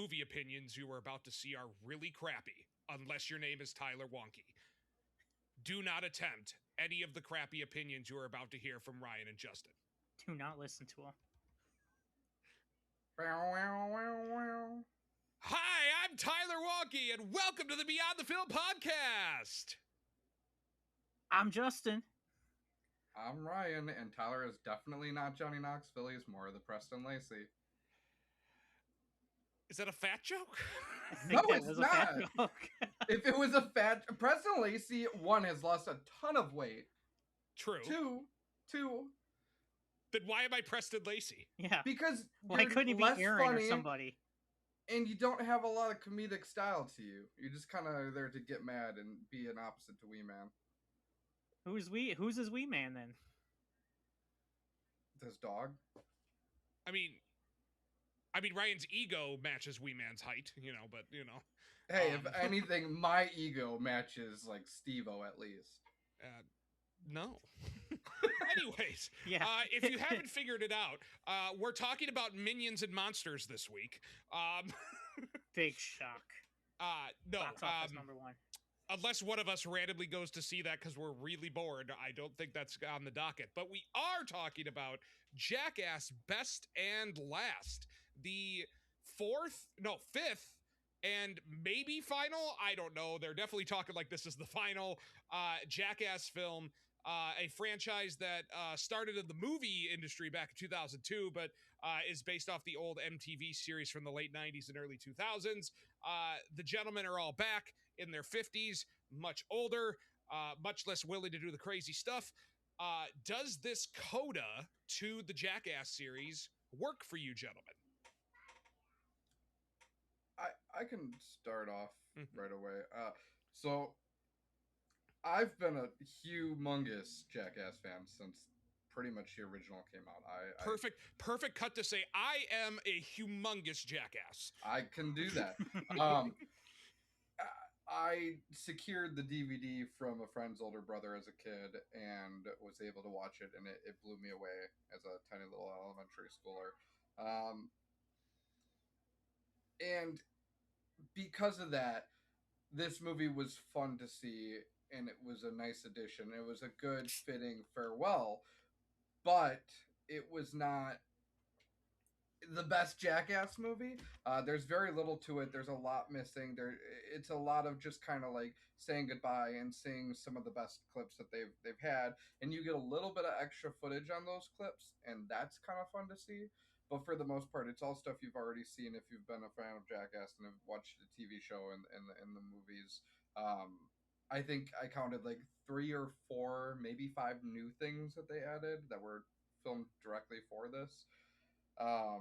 movie opinions you are about to see are really crappy, unless your name is Tyler Wanke. Do not attempt any of the crappy opinions you are about to hear from Ryan and Justin. Do not listen to him. Hi, I'm Tyler Wanke, and welcome to the Beyond the Film podcast. I'm Justin. I'm Ryan, and Tyler is definitely not Johnny Knoxville. He's more the Preston Lacey. Is that a fat joke? No, it's not. If it was a fat... Preston Lacey, one, has lost a ton of weight. True. Two. Then why am I Preston Lacey? Yeah. Because why couldn't he be Aaron or somebody? And you don't have a lot of comedic style to you. You're just kind of there to get mad and be an opposite to Wee Man. Who's his Wee Man then? This dog. I mean, Ryan's ego matches Wee Man's height, but. Hey, if anything, my ego matches, like, Steve-O at least. No. Anyways, yeah. If you haven't figured it out, we're talking about Minions and Monsters this week. Big shock. No. Box office number one. Unless one of us randomly goes to see that because we're really bored, I don't think that's on the docket. But we are talking about Jackass Best and Last, the fifth, and maybe final. I don't know. They're definitely talking like this is the final Jackass film. A franchise that started in the movie industry back in 2002, but is based off the old MTV series from the late 90s and early 2000s. The gentlemen are all back in their 50s, much older, much less willing to do the crazy stuff. Does this coda to the Jackass series work for you, gentlemen? I can start off right away. So I've been a humongous Jackass fan since pretty much the original came out. Perfect cut to say I am a humongous Jackass. I can do that. I secured the DVD from a friend's older brother as a kid and was able to watch it, and it blew me away as a tiny little elementary schooler. And because of that, this movie was fun to see, and it was a nice addition. It was a good, fitting farewell, but it was not the best Jackass movie. There's very little to it. There's a lot missing. It's a lot of just kind of like saying goodbye and seeing some of the best clips that they've had, and you get a little bit of extra footage on those clips, and that's kind of fun to see. But for the most part, it's all stuff you've already seen if you've been a fan of Jackass and have watched the TV show and the movies. I think I counted like 3 or 4, maybe 5 new things that they added that were filmed directly for this. I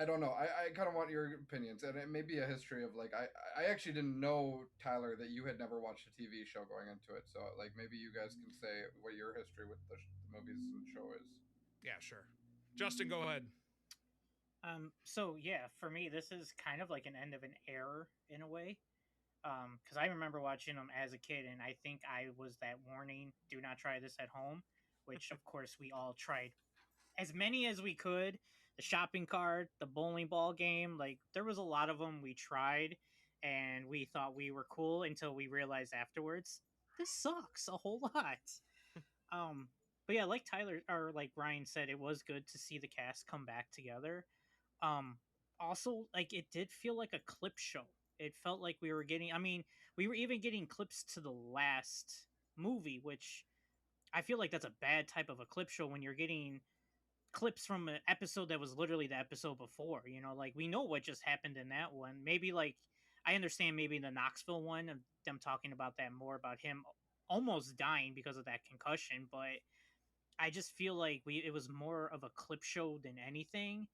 don't know. I kind of want your opinions, and it may be a history of like I actually didn't know, Tyler, that you had never watched a TV show going into it. So like maybe you guys can say what your history with the movies and show is. Yeah, sure. Justin, go ahead. So yeah, for me, this is kind of like an end of an era in a way. Because I remember watching them as a kid, and I think I was that warning, do not try this at home, which of course we all tried as many as we could. The shopping cart, the bowling ball game, like there was a lot of them we tried, and we thought we were cool until we realized afterwards, this sucks a whole lot. But yeah, like Tyler or like Ryan said, it was good to see the cast come back together. Also, like it did feel like a clip show. It felt like we were even getting clips to the last movie, which I feel like that's a bad type of a clip show when you're getting clips from an episode that was literally the episode before. Like we know what just happened in that one. Maybe like I understand maybe the Knoxville one of them talking about that more about him almost dying because of that concussion, but I just feel like it was more of a clip show than anything.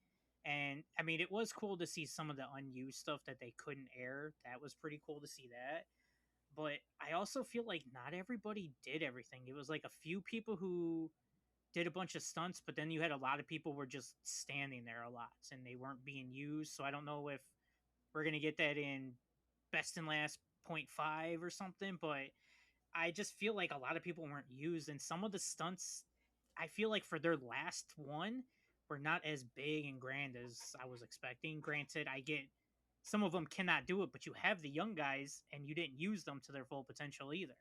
And I mean, it was cool to see some of the unused stuff that they couldn't air. That was pretty cool to see that. But I also feel like not everybody did everything. It was like a few people who did a bunch of stunts, but then you had a lot of people were just standing there a lot and they weren't being used. So I don't know if we're going to get that in Best and Last 0.5 or something, but I just feel like a lot of people weren't used, and some of the stunts I feel like for their last one were not as big and grand as I was expecting. Granted, I get some of them cannot do it, but you have the young guys and you didn't use them to their full potential either.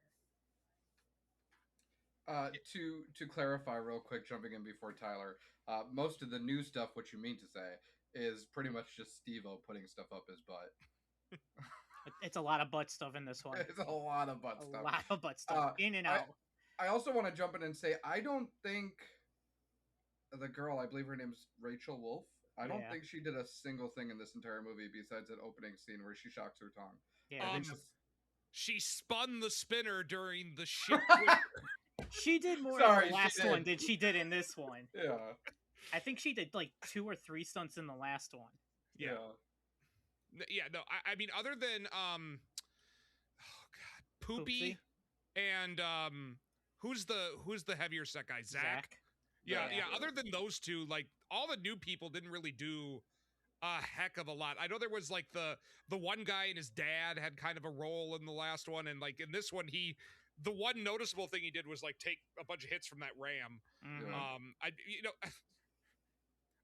To clarify real quick, jumping in before Tyler, most of the new stuff, what you mean to say, is pretty much just Steve-O putting stuff up his butt. It's a lot of butt stuff in this one. It's a lot of butt stuff. A lot of butt stuff, in and out. I also want to jump in and say, I don't think the girl, I believe her name's Rachel Wolf, I don't think she did a single thing in this entire movie besides an opening scene where she shocks her tongue. Yeah. She spun the spinner during the ship. She did more in the last one than she did in this one. Yeah. I think she did like 2 or 3 stunts in the last one. Yeah. Yeah, no, I mean, other than, Poopy. And, who's the heavier set guy? Zach? Yeah, other than those two, like, all the new people didn't really do a heck of a lot. I know there was, like, the one guy and his dad had kind of a role in the last one, and, like, in this one, the one noticeable thing he did was, like, take a bunch of hits from that ram. Mm-hmm.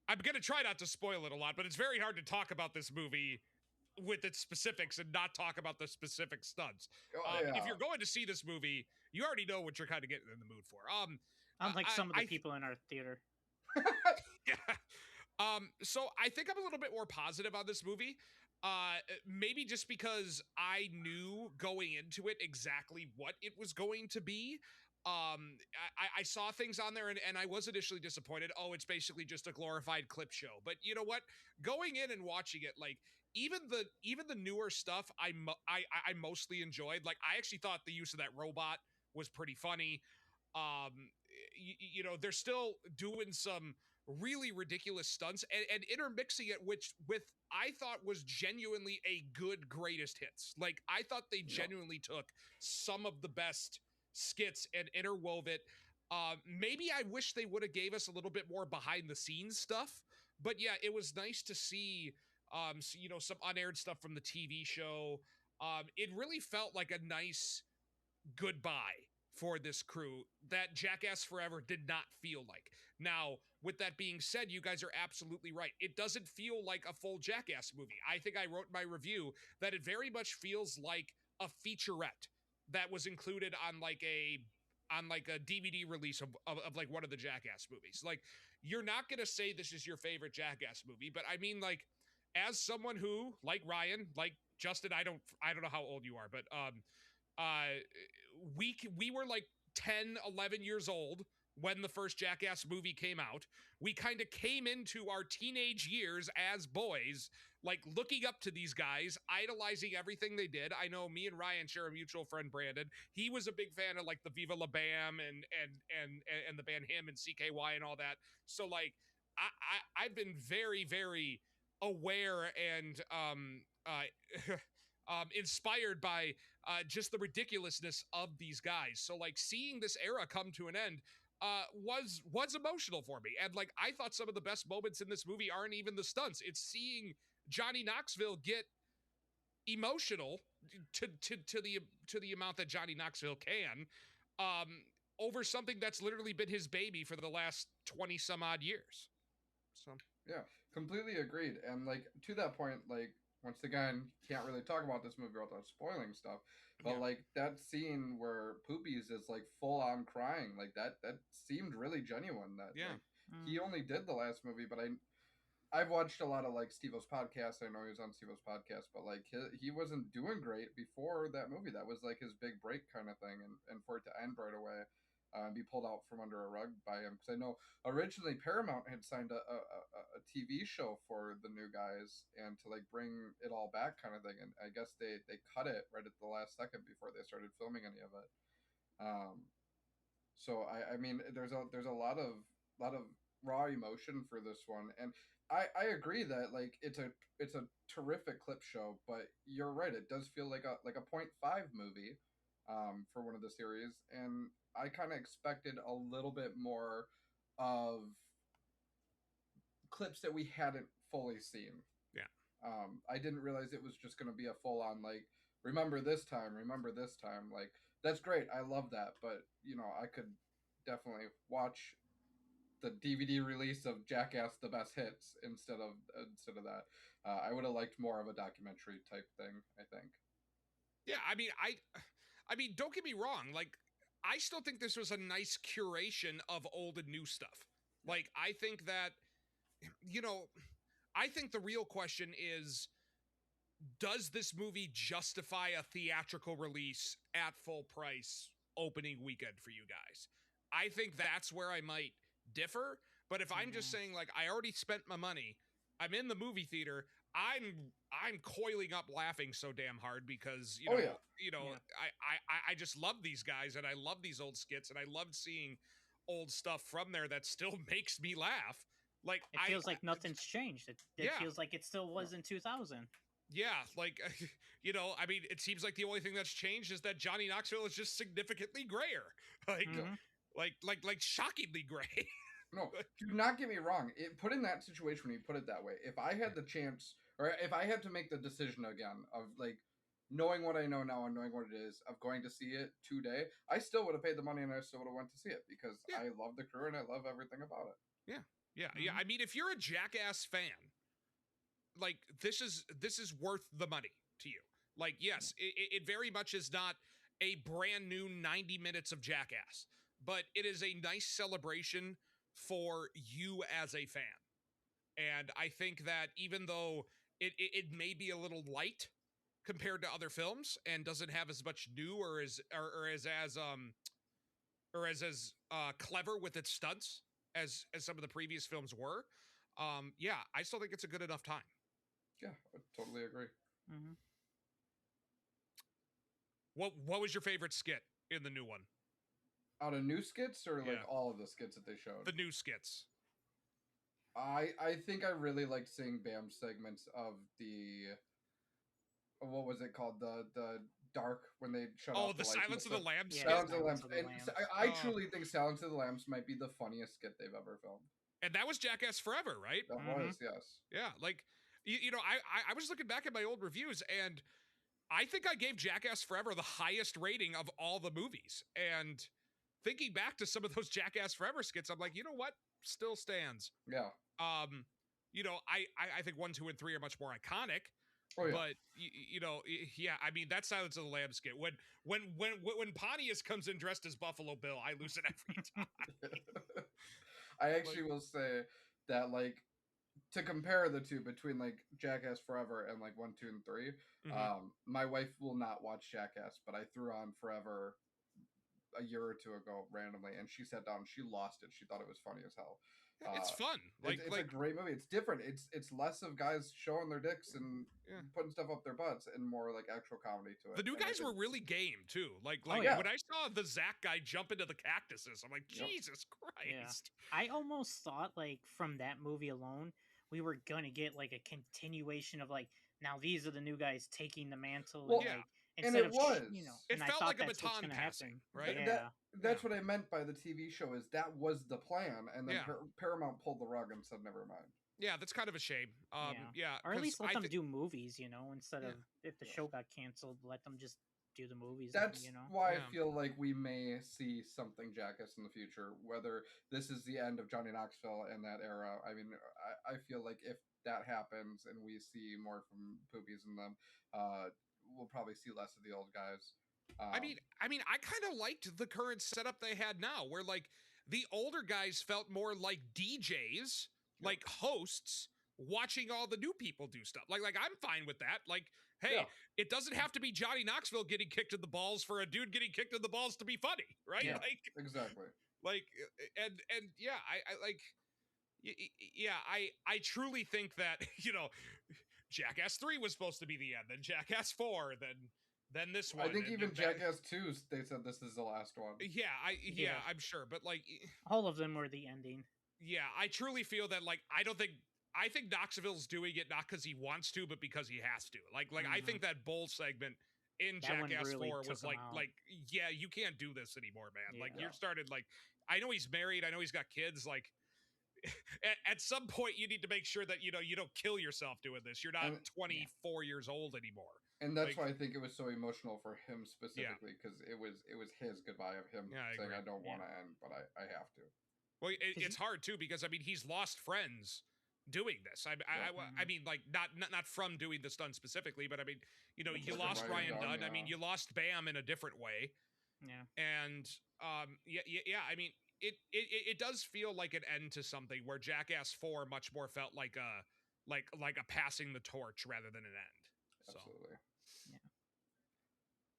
I'm gonna try not to spoil it a lot, but it's very hard to talk about this movie with its specifics and not talk about the specific stunts. If you're going to see this movie, you already know what you're kind of getting in the mood for. Unlike some of the people in our theater. Yeah. So I think I'm a little bit more positive on this movie. Maybe just because I knew going into it exactly what it was going to be. I saw things on there and I was initially disappointed. Oh, it's basically just a glorified clip show. But you know what? Going in and watching it, like even the newer stuff, I mostly enjoyed. Like I actually thought the use of that robot was pretty funny. They're still doing some really ridiculous stunts and intermixing it with I thought was genuinely a good greatest hits. Like I thought they genuinely took some of the best skits and interwove it. Maybe I wish they would have gave us a little bit more behind the scenes stuff, but yeah, it was nice to see some unaired stuff from the TV show. It really felt like a nice goodbye for this crew that Jackass Forever did not feel like. Now, with that being said, you guys are absolutely right. It doesn't feel like a full Jackass movie. I think I wrote in my review that it very much feels like a featurette that was included on like a DVD release of like one of the Jackass movies. Like, you're not going to say this is your favorite Jackass movie, but I mean, like, as someone who, like Ryan, like Justin, I don't know how old you are, but we were like 10, 11 years old when the first Jackass movie came out. We kind of came into our teenage years as boys, like looking up to these guys, idolizing everything they did. I know me and Ryan share a mutual friend, Brandon. He was a big fan of like the Viva La Bam and the band Him and CKY and all that. So like I've been very, very aware and inspired by just the ridiculousness of these guys. So like seeing this era come to an end was emotional for me. And like I thought some of the best moments in this movie aren't even the stunts. It's seeing Johnny Knoxville get emotional to the amount that Johnny Knoxville can over something that's literally been his baby for the last 20 some odd years. So yeah, completely agreed. And like to that point, like once again, can't really talk about this movie without spoiling stuff. But like that scene where Poopies is like full on crying, like that seemed really genuine. That like, he only did the last movie, but I've watched a lot of like Steve-O's podcast. I know he was on Steve-O's podcast, but like he wasn't doing great before that movie. That was like his big break kind of thing, and for it to end right away. Be pulled out from under a rug by him, because I know originally Paramount had signed a TV show for the new guys and to like bring it all back kind of thing, and I guess they cut it right at the last second before they started filming any of it. So I mean there's a lot of raw emotion for this one, and I agree that like it's a terrific clip show, but you're right, it does feel like a 0.5 movie for one of the series, and I kind of expected a little bit more of clips that we hadn't fully seen. Yeah. I didn't realize it was just going to be a full on like remember this time. Like that's great. I love that, but you know I could definitely watch the DVD release of Jackass: The Best Hits instead of that. I would have liked more of a documentary type thing, I think. Yeah, I mean, don't get me wrong. Like, I still think this was a nice curation of old and new stuff. Like, I think that, you know, I think the real question is, does this movie justify a theatrical release at full price opening weekend for you guys? I think that's where I might differ. But if I'm just saying, like, I already spent my money, I'm in the movie theater, I'm coiling up laughing so damn hard because I just love these guys and I love these old skits and I loved seeing old stuff from there that still makes me laugh. Like, it feels like nothing's changed. It feels like it still was in 2000. Yeah, like, I mean, it seems like the only thing that's changed is that Johnny Knoxville is just significantly grayer. Like shockingly gray. No, do not get me wrong. Put in that situation when you put it that way. If I had the chance, or if I had to make the decision again of like knowing what I know now and knowing what it is of going to see it today, I still would have paid the money and I still would have went to see it because I love the crew and I love everything about it. Yeah. I mean, if you're a Jackass fan, like this is worth the money to you. Like, yes, it very much is not a brand new 90 minutes of Jackass, but it is a nice celebration for you as a fan. And I think that even though it may be a little light compared to other films and doesn't have as much new or as clever with its stunts as some of the previous films were, I still think it's a good enough time. Yeah, I totally agree. Mm-hmm. What was your favorite skit in the new one? Out of new skits or like all of the skits that they showed? The new skits. I think I really liked seeing Bam's segments of the what was it called, the dark when they shut off the Silence of the Lambs. Silence of the Lambs. I truly think Silence of the Lambs might be the funniest skit they've ever filmed. And that was Jackass Forever, right? That was, yes. Yeah, like I was looking back at my old reviews and I think I gave Jackass Forever the highest rating of all the movies. And thinking back to some of those Jackass Forever skits, I'm like, you know what? Still stands. Yeah. I think 1, 2, and 3 are much more iconic. Oh, yeah. But I mean that Silence of the Lambs skit when Pontius comes in dressed as Buffalo Bill, I lose it every time. I actually will say that like to compare the two between like Jackass Forever and like 1, 2, and 3, my wife will not watch Jackass, but I threw on Forever a year or two ago randomly, and she sat down, she lost it. She thought it was funny as hell. It's fun. It's a great movie. It's different. It's less of guys showing their dicks and putting stuff up their butts and more like actual comedy to it. The new guys were really game too. Like when I saw the Zach guy jump into the cactuses, I'm like, Jesus Christ. Yeah. I almost thought like from that movie alone, we were gonna get like a continuation of like, now these are the new guys taking the mantle. Well, and it was. It felt like a baton passing, right? That's what I meant by the TV show is that was the plan, and then Paramount pulled the rug and said, never mind. Yeah, that's kind of a shame. Or at least let them do movies, instead of if the show got canceled, let them just do the movies. That's why I feel like we may see something Jackass in the future, whether this is the end of Johnny Knoxville and that era. I mean, I feel like if that happens and we see more from Poopies and them, we'll probably see less of the old guys. I mean, I kind of liked the current setup they had now, where like the older guys felt more like DJs, like hosts, watching all the new people do stuff. Like I'm fine with that. Like, hey, it doesn't have to be Johnny Knoxville getting kicked in the balls for a dude getting kicked in the balls to be funny, right? Yeah, like exactly. Like, and I truly think that Jackass 3 was supposed to be the end, then Jackass 4, then this one. I think even Jackass 2, they said this is the last one. Yeah, I'm sure, but like all of them were the ending. Yeah, I truly feel that like I think Knoxville's doing it not because he wants to, but because he has to. Like I think that bowl segment in Jackass 4 was like you can't do this anymore, man. Yeah. Like you're started like I know he's married, I know he's got kids, like at some point you need to make sure that you don't kill yourself doing this. You're not 24 years old anymore. And that's why I think it was so emotional for him specifically, because it was his goodbye of him saying, I don't want to end, but I have to. Well, it's hard too because I mean he's lost friends doing this. I mean like not from doing the stunt specifically, but I mean you know you lost Ryan Dunn. I mean you lost Bam in a different way. Yeah. And yeah. I mean it does feel like an end to something where Jackass 4 much more felt like a passing the torch rather than an end. Absolutely. Yeah.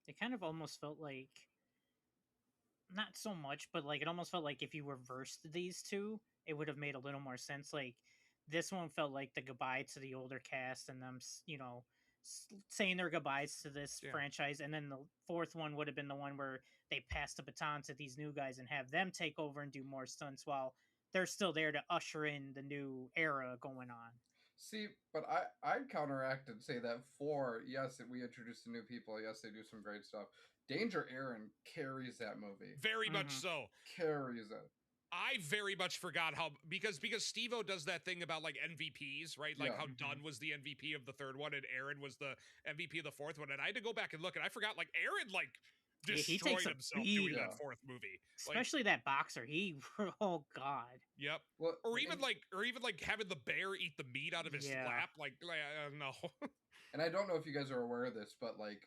It kind of almost felt like, not so much, but like it almost felt like if you reversed these two, it would have made a little more sense. Like this one felt like the goodbye to the older cast and them, you know, saying their goodbyes to this franchise, and then the fourth one would have been the one where they pass the baton to these new guys and have them take over and do more stunts while they're still there to usher in the new era going on. See, but I'd counteract and say that 4, yes, we introduce the new people. Yes, they do some great stuff. Danger Aaron carries that movie. Very much so. Carries it. I very much forgot how because Steve-O does that thing about like MVPs, right? Like how Dunn was the MVP of the third one and Aaron was the MVP of the fourth one. And I had to go back and look, and I forgot like Aaron like destroyed himself doing that fourth movie. Especially that boxer. Oh god. Yep. Well, or even like having the bear eat the meat out of his lap. Like no. And I don't know if you guys are aware of this, but like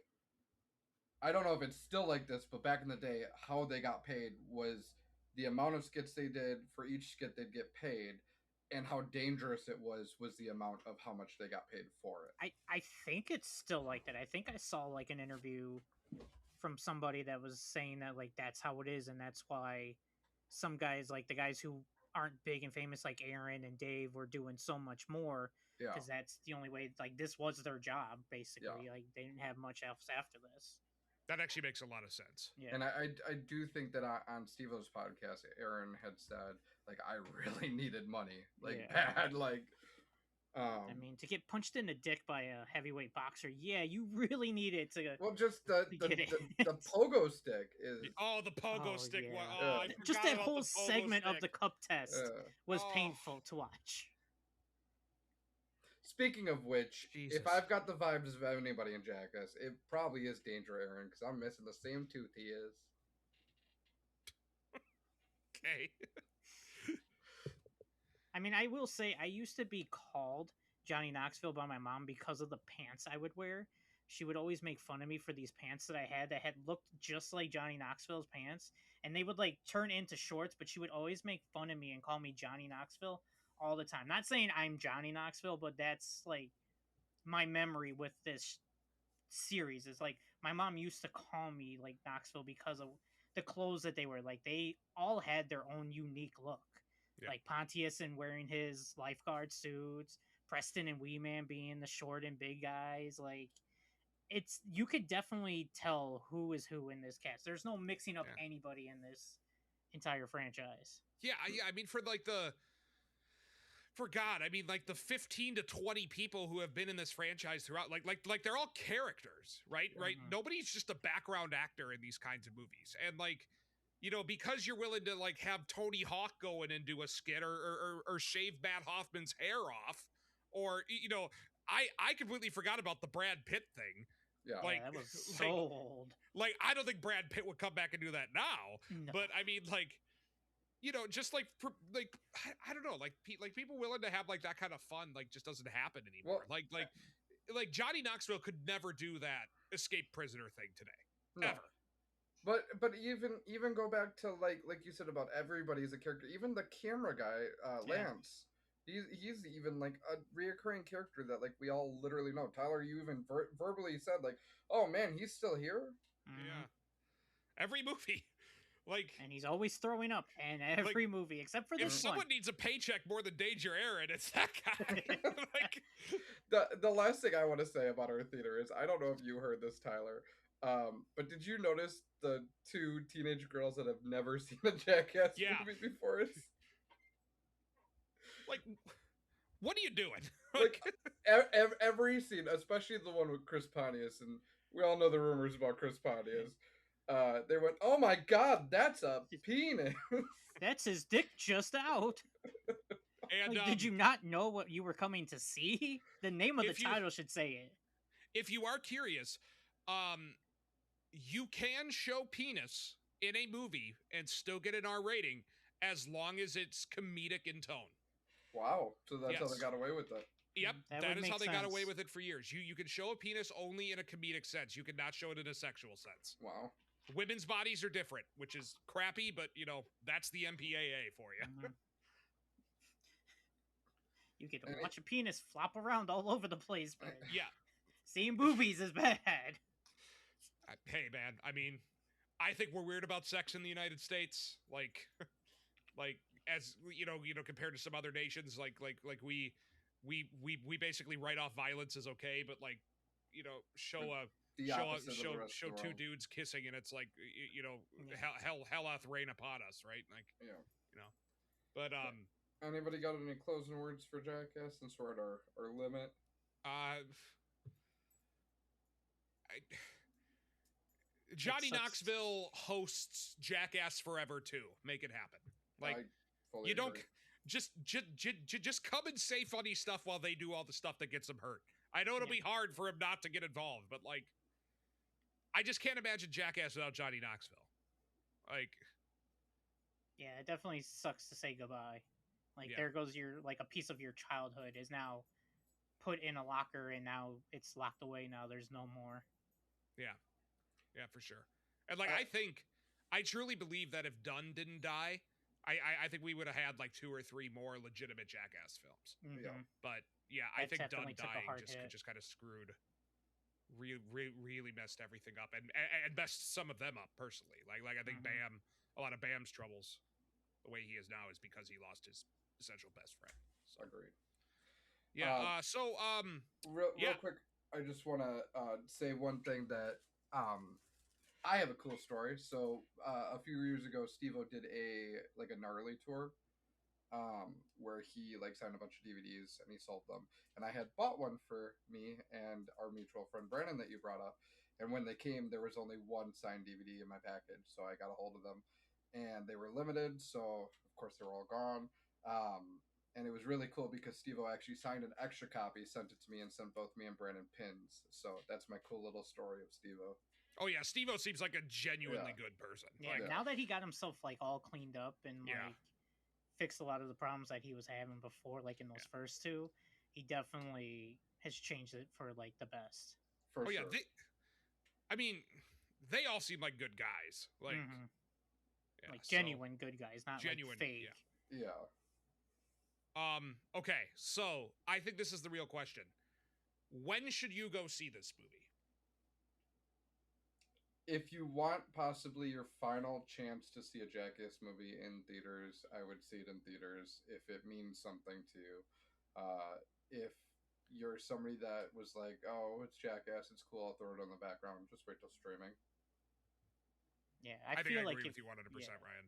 I don't know if it's still like this, but back in the day, how they got paid was the amount of skits they did. For each skit they'd get paid, and how dangerous it was the amount of how much they got paid for it. I think it's still like that. I think I saw like an interview from somebody that was saying that like that's how it is, and that's why some guys, like the guys who aren't big and famous like Aaron and Dave, were doing so much more because that's the only way. Like this was their job basically. Like they didn't have much else after this. That actually makes a lot of sense. Yeah. And I do think that on Steve-O's podcast, Aaron had said, like, I really needed money. Like, bad. Like, I mean, to get punched in the dick by a heavyweight boxer, you really need it to. Well, just the pogo stick is. Oh, the pogo stick. Yeah. Oh, just that whole segment of the cup test was painful to watch. Speaking of which, if I've got the vibes of anybody in Jackass, it probably is Danger Aaron, because I'm missing the same tooth he is. Okay. I mean, I will say, I used to be called Johnny Knoxville by my mom because of the pants I would wear. She would always make fun of me for these pants that I had that had looked just like Johnny Knoxville's pants. And they would, like, turn into shorts, but she would always make fun of me and call me Johnny Knoxville all the time. Not saying I'm Johnny Knoxville, but that's like my memory with this series. Is like my mom used to call me like Knoxville because of the clothes that they were. Like they all had their own unique look. Like Pontius and wearing his lifeguard suits, Preston and Wee Man being the short and big guys. Like it's, you could definitely tell who is who in this cast. There's no mixing up anybody in this entire franchise. Yeah. I mean, for God, I mean, like the 15 to 20 people who have been in this franchise throughout, like they're all characters, right? Right. Nobody's just a background actor in these kinds of movies. And like, you know, because you're willing to like have Tony Hawk go in and do a skit or shave Matt Hoffman's hair off, or, you know, I completely forgot about the Brad Pitt thing. Yeah. Like, that was so old. Like, I don't think Brad Pitt would come back and do that now, but I mean, like, you know, just like I don't know, like people willing to have like that kind of fun, like just doesn't happen anymore. Well, like Johnny Knoxville could never do that escape prisoner thing today, ever. But even go back to like you said about everybody's a character. Even the camera guy, Lance, he's even like a reoccurring character that like we all literally know. Tyler, you even verbally said like, oh man, he's still here. Yeah, every movie. Like, and he's always throwing up in every movie except for this one. If someone needs a paycheck more than Danger Aaron, it's that guy. Like, the last thing I want to say about our theater is, I don't know if you heard this, Tyler, but did you notice the two teenage girls that have never seen a Jackass movie before us? Like, what are you doing? Like every scene, especially the one with Chris Pontius, and we all know the rumors about Chris Pontius. They went, oh my God, that's a penis. That's his dick just out. And like, did you not know what you were coming to see? The name of the title should say it. If you are curious, you can show penis in a movie and still get an R rating, as long as it's comedic in tone. Wow. So that's how Yes. they got away with it. Yep, That that would is how make they got away sense. with it for years. You can show a penis only in a comedic sense. You cannot show it in a sexual sense. Wow. Women's bodies are different, which is crappy, but that's the MPAA for you. Mhm. You get to watch a penis flop around all over the place, but Yeah. seeing boobies is bad. Hey, man. I mean, I think we're weird about sex in the United States. Like as compared to some other nations, we basically write off violence as okay, but show The opposite of the rest show of the two world. dudes kissing, and it's like Yeah. hell hath rain upon us, right? Like Yeah. but Anybody got any closing words for Jackass since we're at our limit? Johnny sucks. Knoxville hosts Jackass Forever too. Make it happen. Like I fully you don't agree. just come and say funny stuff while they do all the stuff that gets them hurt. I know it'll be hard for him not to get involved, but like I just can't imagine Jackass without Johnny Knoxville. Like Yeah, it definitely sucks to say goodbye. Like Yeah. there goes your a piece of your childhood is now put in a locker and now it's locked away. Now there's no more. Yeah, for sure. And I truly believe that if Dunn didn't die, I think we would have had like 2 or 3 more legitimate Jackass films. Mhm. Yeah. But yeah, I That think Dunn definitely took a dying hard just hit. kind of screwed, really messed everything up, and messed some of them up personally. Like I think Mhm. a lot of Bam's troubles, the way he is now, is because he lost his essential best friend. So Agreed. yeah. Real quick, I just want to say one thing that I have a cool story. So a few years ago, Steve-O did a gnarly tour, where he signed a bunch of DVDs and he sold them. And I had bought one for me and our mutual friend Brandon that you brought up. And when they came, there was only one signed DVD in my package, so I got a hold of them, and they were limited. So of course they were all gone. And it was really cool because Steve-O actually signed an extra copy, sent it to me, and sent both me and Brandon pins. So that's my cool little story of Steve-O. Oh yeah, Steve-O seems like a genuinely good person. Yeah, now that he got himself all cleaned up and fixed a lot of the problems that he was having before, in those first two, he definitely has changed it for the best. For sure. Yeah, they all seem like good guys. Genuine good guys, not genuine, fake. Yeah. Okay, so I think this is the real question. When should you go see this movie? If you want possibly your final chance to see a Jackass movie in theaters, I would see it in theaters if it means something to you. If you're somebody that was like, oh, it's Jackass, it's cool, I'll throw it on the background, just wait till streaming. Yeah, I feel agree like with you 100%, Ryan.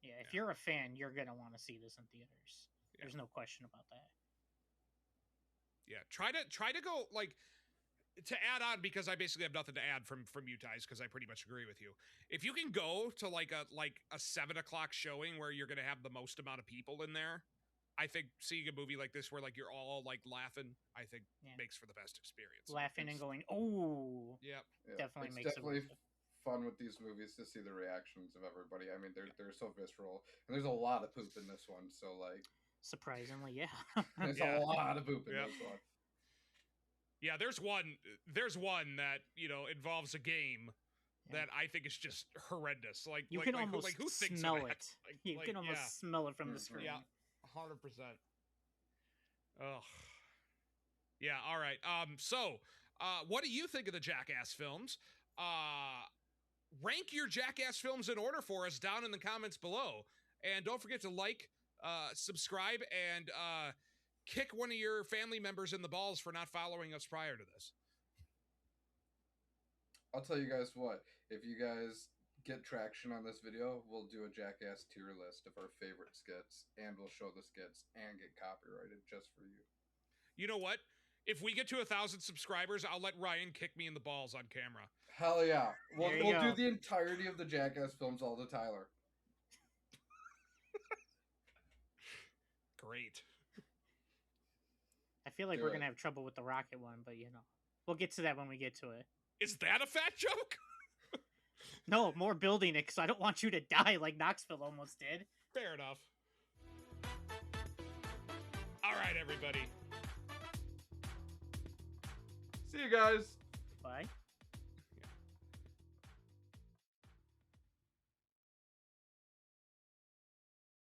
Yeah, if you're a fan, you're going to want to see this in theaters. Yeah. There's no question about that. Yeah, try to go to add on, because I basically have nothing to add from you guys, because I pretty much agree with you. If you can go to a 7 o'clock showing where you're gonna have the most amount of people in there, I think seeing a movie like this where you're all laughing, I think makes for the best experience. Laughing and going, oh, yeah, definitely it's makes definitely it fun with these movies to see the reactions of everybody. I mean, they're so visceral, and there's a lot of poop in this one. So surprisingly, yeah, there's a lot of poop in this one. Yeah, there's one that involves a game that I think is just horrendous. You can almost who thinks smell of that? it. You can almost smell it from the screen. Yeah, 100%. Ugh. Yeah. All right. So, what do you think of the Jackass films? Rank your Jackass films in order for us down in the comments below, and don't forget to subscribe, and kick one of your family members in the balls for not following us prior to this. I'll tell you guys what, if you guys get traction on this video, we'll do a Jackass tier list of our favorite skits, and we'll show the skits and get copyrighted just for you. You know what? If we get to 1,000 subscribers, I'll let Ryan kick me in the balls on camera. Hell yeah. We'll go. do the entirety of the Jackass films all to Tyler. Great. I feel like we're going to have trouble with the rocket one, but we'll get to that when we get to it. Is that a fat joke? No, more building it, because I don't want you to die like Knoxville almost did. Fair enough. All right, everybody. See you guys. Bye.